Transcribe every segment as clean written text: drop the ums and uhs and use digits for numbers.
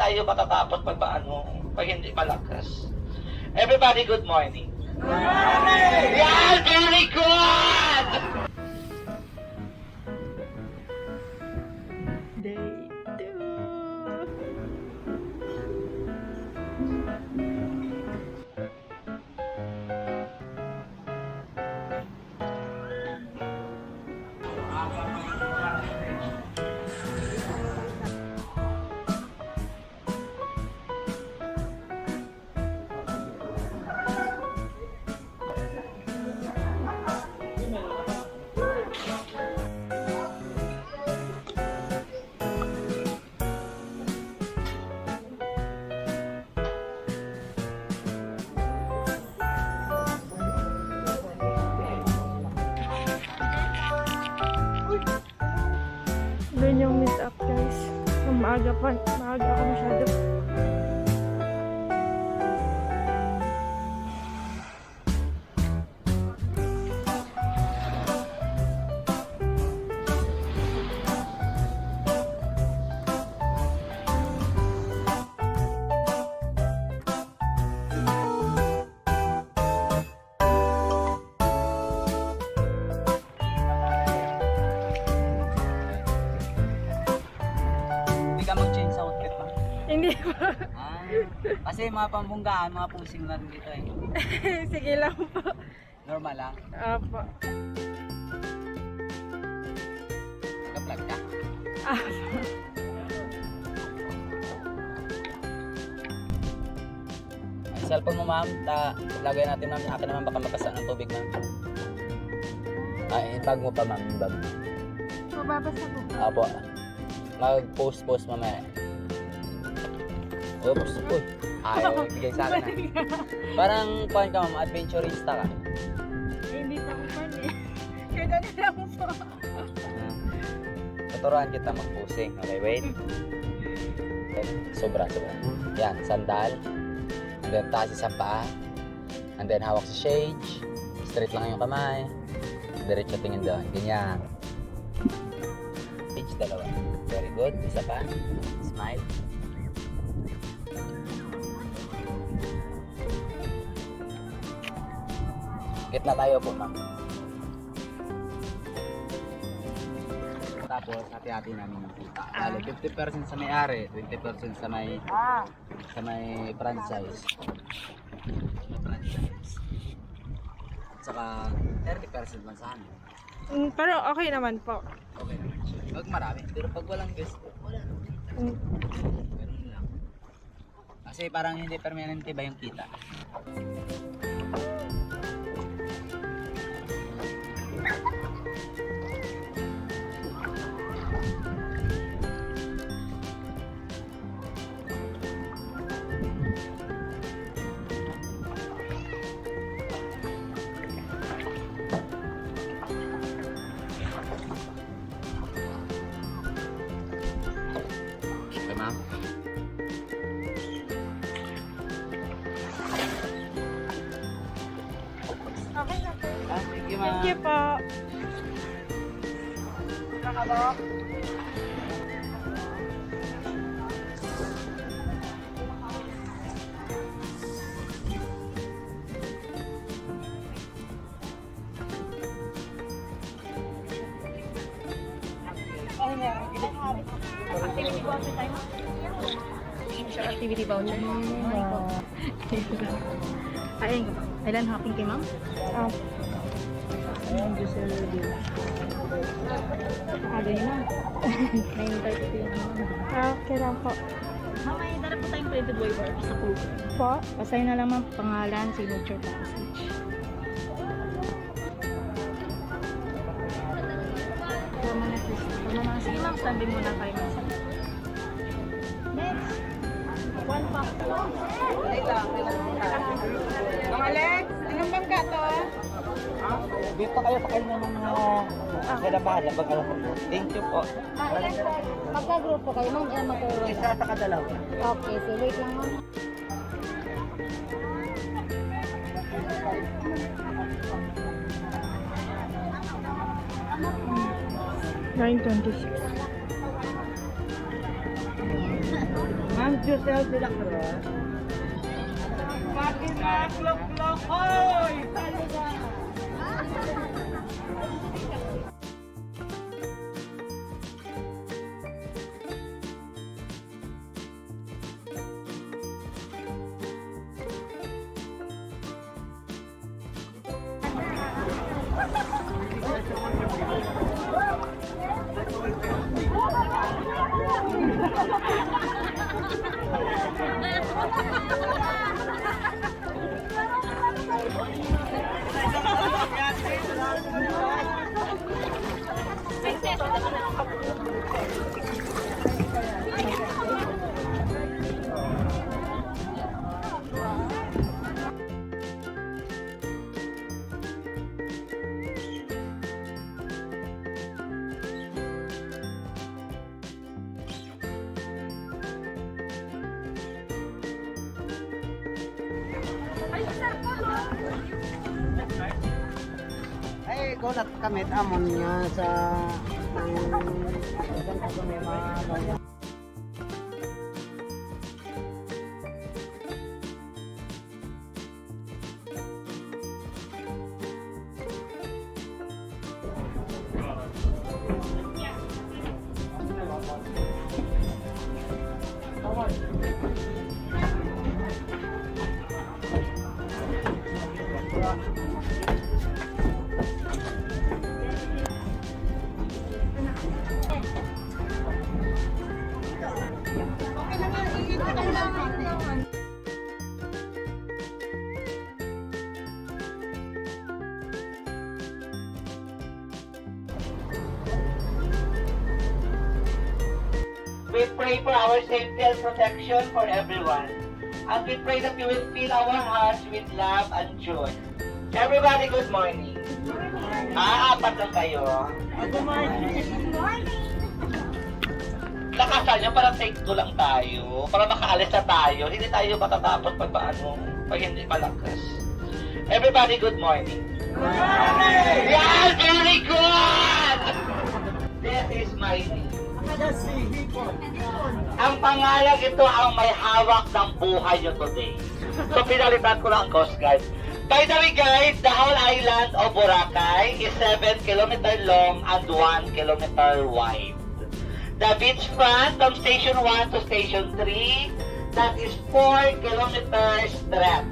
tayo matatapos pag hindi malakas. Everybody, good morning. Good morning! Yeah, very good! Day 2. Doon yung meet up guys. Maaga ako masyado. Hindi pa. Kasi mga pambunggaan, mga pusing na rin dito eh. Sige lang po. Normal lang. Apo. Naka-vlog ka? Apo. Ang cellphone mo ma'am, lagay natin ma'am. Akin naman baka mapasa ng tubig ma'am. Bag mo pa ma'am, bag mo. Mababasa po. Apo. Mag-post mamaya. Oops, uy. Ayaw, bigay sa akin ha. Parang kuhan ka ma'am, adventurista ka. Hindi pa ako fan eh. Kaya na lang po. Tuturuan kita mag-posing. Okay, wait. Sobra. Yan, sandal. And then taas sa paa. And then hawak sa shade. Straight lang yung kamay. Diretso tingin doon. Ganyan. Shade, dalawa. Very good. Isa pa. Smile. Gitna tayo po, ma'am. Tapos, hati-hati namin yung kita. Bale, 50% sa may-ari, 20% sa may franchise. At saka, 30% man sa amin. Pero okay naman po. Okay naman siya. Pag marami, pero pag walang guest, wala naman. Ganun lang. Kasi parang hindi permanente ba yung kita? Okay, ma'am. Okay na po. Thank you, ma'am. Thank you po. Nakabok. Activity voucher. Ayun ko. Ilan hopping kay ma'am? Ayun, gusto nyo din. Aga yun ma'am. 9:30 yung ma'am. Okay lang po. Ma'am, may dala po tayong printed waiver sa Cove. Po? Pasahin na lang ma'am, pangalan, signature, passage. Tama na please. Tama na. Sige ma'am, standby muna kayo ma'am. Next. One pack po. Mang Alex, anong bangka to? Dito kayo pa kayo ng mga kalabahan. Thank you po. Magka-grupo kayo ma'am, yan magkaroon. Isa sa kadalaw. Okay, so wait lang ma'am. $9.26. Ma'am, yourself to the cross. Bakit na, klook, klook, hoy! Tayo na! Ay, gulat kami amon niya sa ang ganito kami mga We pray for our safety and protection for everyone. And we pray that you will fill our hearts with love and joy. Everybody, good morning. Apat lang kayo. Good morning. Lakasan nyo, para take 2 lang tayo. Para makaalis na tayo. Hindi tayo matatapos pag hindi malakas. Everybody, good morning. Yeah, very good! This is my name. Ang pangalan ito ang may hawak ng buhay nyo today. So pinalitan ko lang ang Coast Guard. By the way guys, the whole island of Boracay is 7 kilometer long and 1 kilometer wide. The beachfront from Station 1 to Station 3, that is 4 kilometers straight.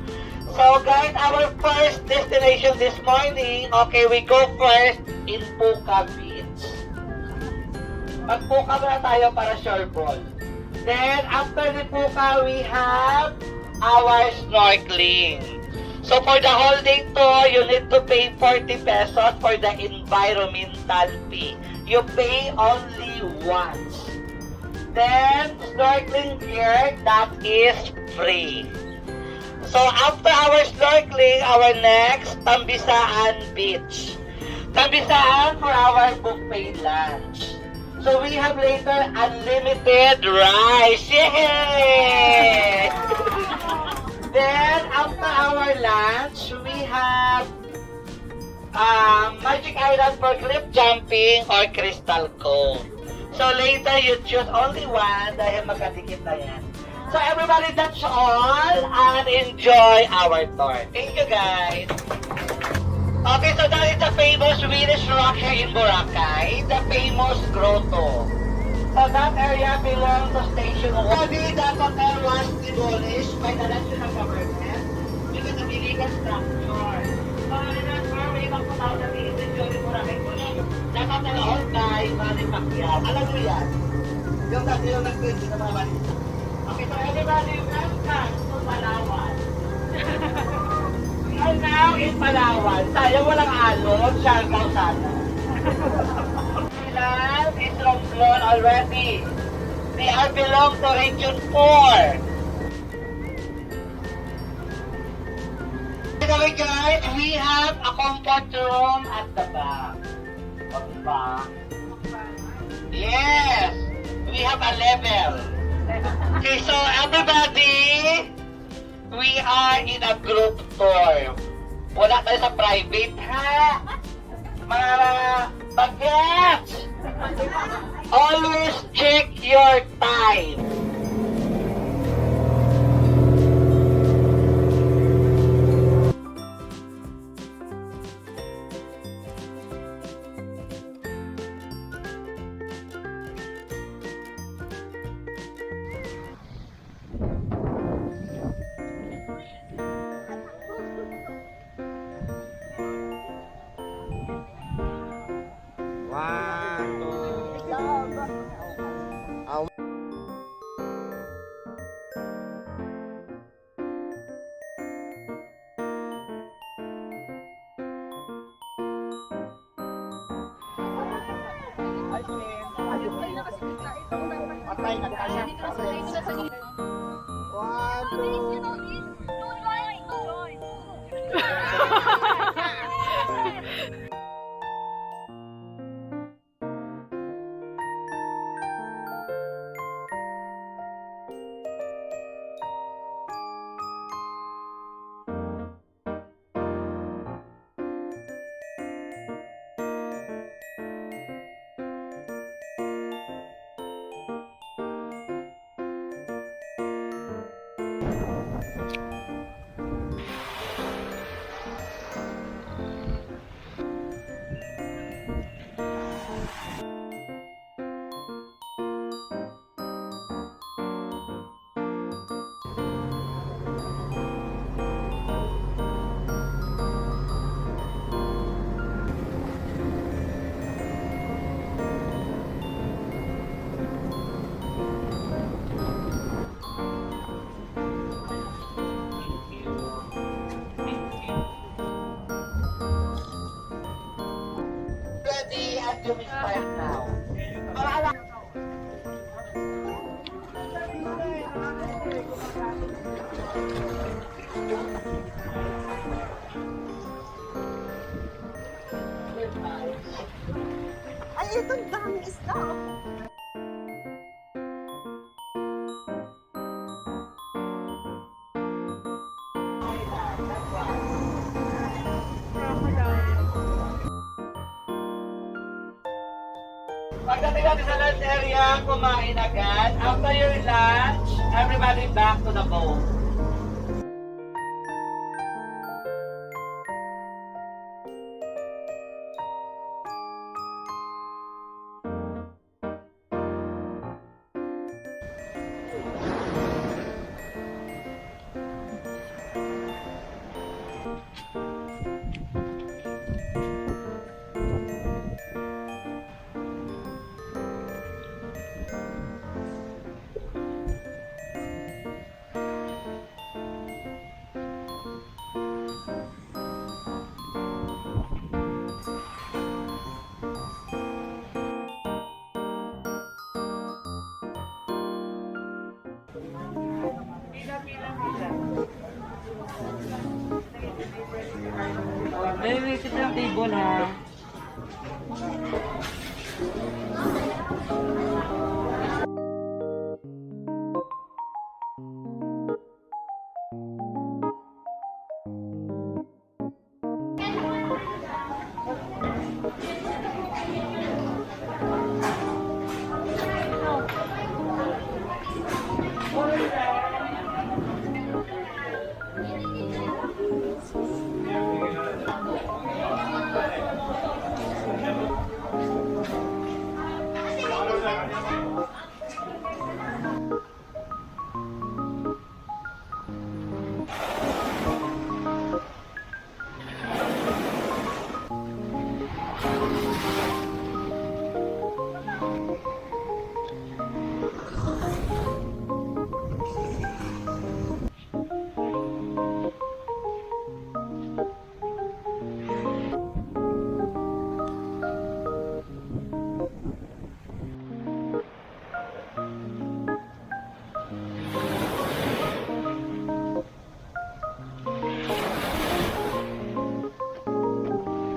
So guys, our first destination this morning, okay, we go first in Puka Beach. Mag-Puka muna tayo para shore ball. Then, after the Puka, we have our snorkeling. So, for the whole day to, you need to pay 40 pesos for the environmental fee. You pay only once. Then, snorkeling gear, that is free. So, after our snorkeling, our next, Tambisaan Beach. Tambisaan for our buffet lunch. So we have later unlimited rice. Yay! Then after our lunch, we have Magic Island for cliff jumping or Crystal Cove. So later you choose only one dahil magkadikit na yan. So everybody, that's all, and enjoy our tour. Thank you guys. Okay, so that is the famous Swedish rock here in Boracay, the famous grotto. So that area belongs to Station 1. Already, that hotel was demolished by the national government because of illegal structure. So remember, way back 2008, during Boracay Police, that hotel owned by Manny Pacquiao. Alam mo yan? Yung dati yung nag-20 na naman. Okay, so everybody, welcome to Palawan. We are now in Palawan. Sayang walang alon, Siargao sana. Ilan is Romblon already. They are belong to Region 4. By the way guys, we have a comfort room at the back. Diba? Yes! We have a level. Okay, so everybody, we are in a group tour. Wala tayo sa private, ha? Mga bagets! Always check your time. Try na kaya. One, two. Ready and you may start now. Para Ay, ito daming isda. pagdating natin sa lunch area, kumain agad. After your lunch, everybody back to the boat. May visit ng table ha.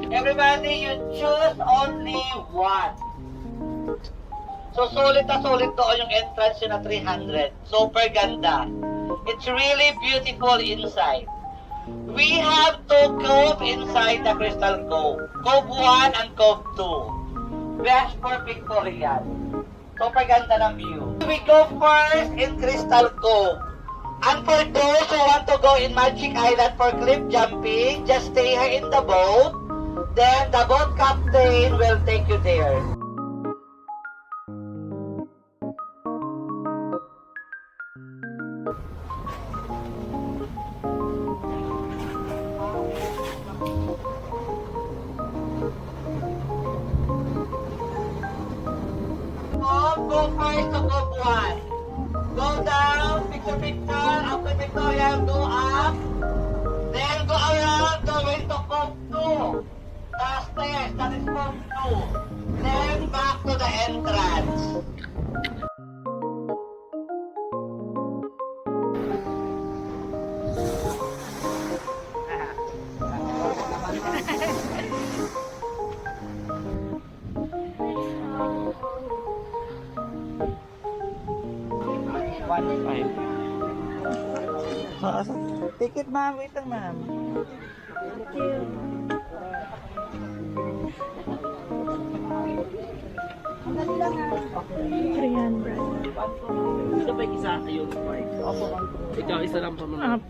Everybody, you choose only one. So, sulit na sulit doon yung entrance yun na 300. Super ganda. It's really beautiful inside. We have two cove inside the Crystal Cove. Cove 1 and Cove 2. Best for pictorial. Super ganda ng view. We go first in Crystal Cove. And for those who want to go in Magic Island for cliff jumping, just stay here in the boat. Then the boat captain will take you there. Go first to Cove 1. Go down, picture, after pictorial, go up. Then go around, going to Cove 2. The stairs, that is Cove 2. Then back to the entrance. Ticket, ma'am. Wait lang, ma'am. Thank you. $300. Ito ba isa yung bike? Opo. Ikaw, isa lang pa muna. Up.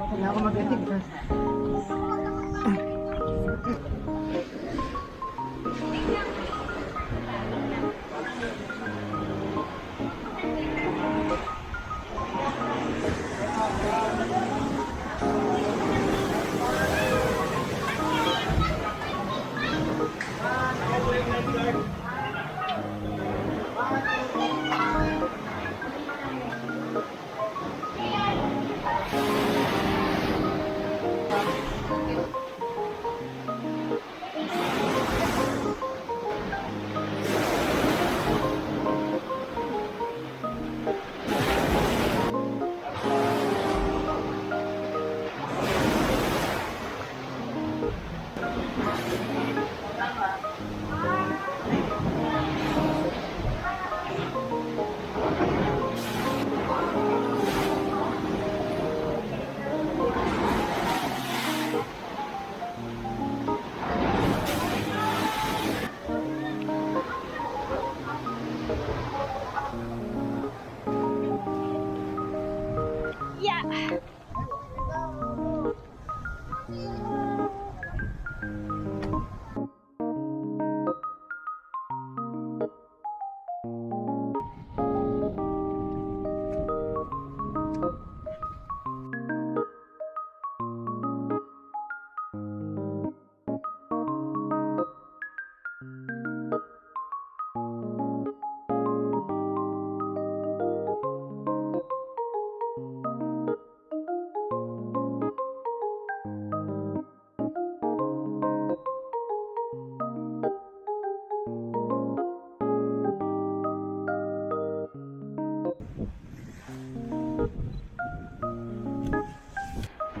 Kaya ako magaling.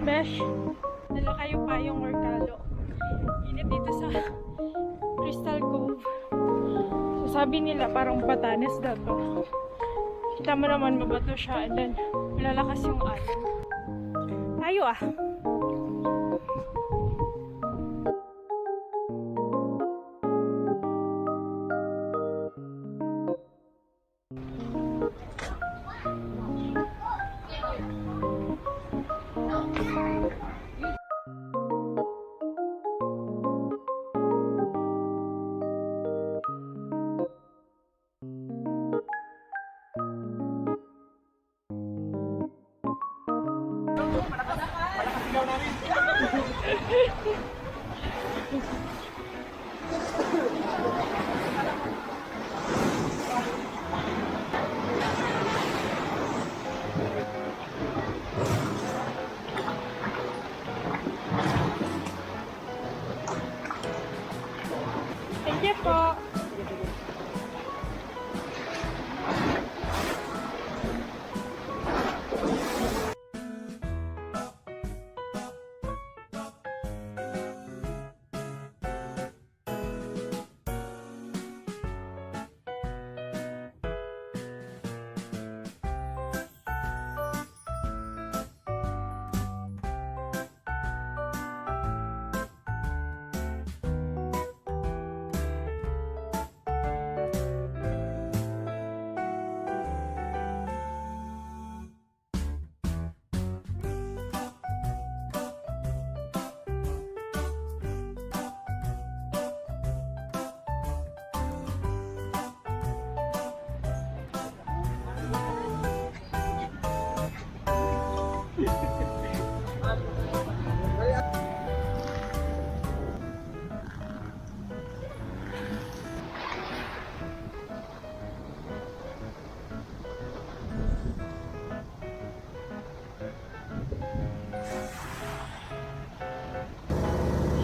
Besh, dala kayo payong or talo. Init dito sa Crystal Cove. So, sabi nila parang Batanes daw to. Kita mo naman mabato siya and then malalakas yung alon. Tayo ah. Thank you po.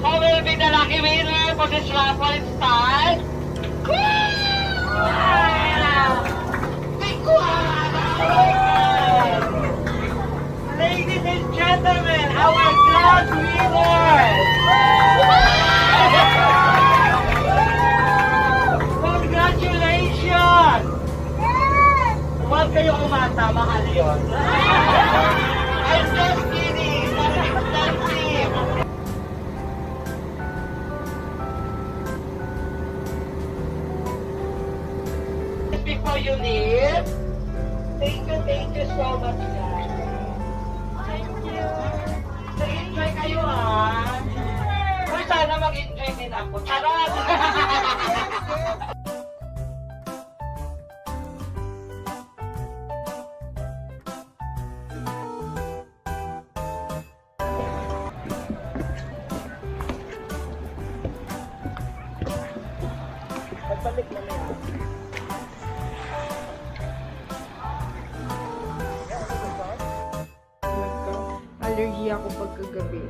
Who will be the lucky winner for this raffle start? Ladies and gentlemen, our grand winners! Congratulations! Huwag kayo umasa, mahal yun. I'm just kidding! That's expensive! Before you leave, thank you so much, guys. Thank you. Nag-enjoy kayo, ha? Uy, sana mag-enjoy din ako. Charot! Pagbalik na may Allergy ako pagkagabi.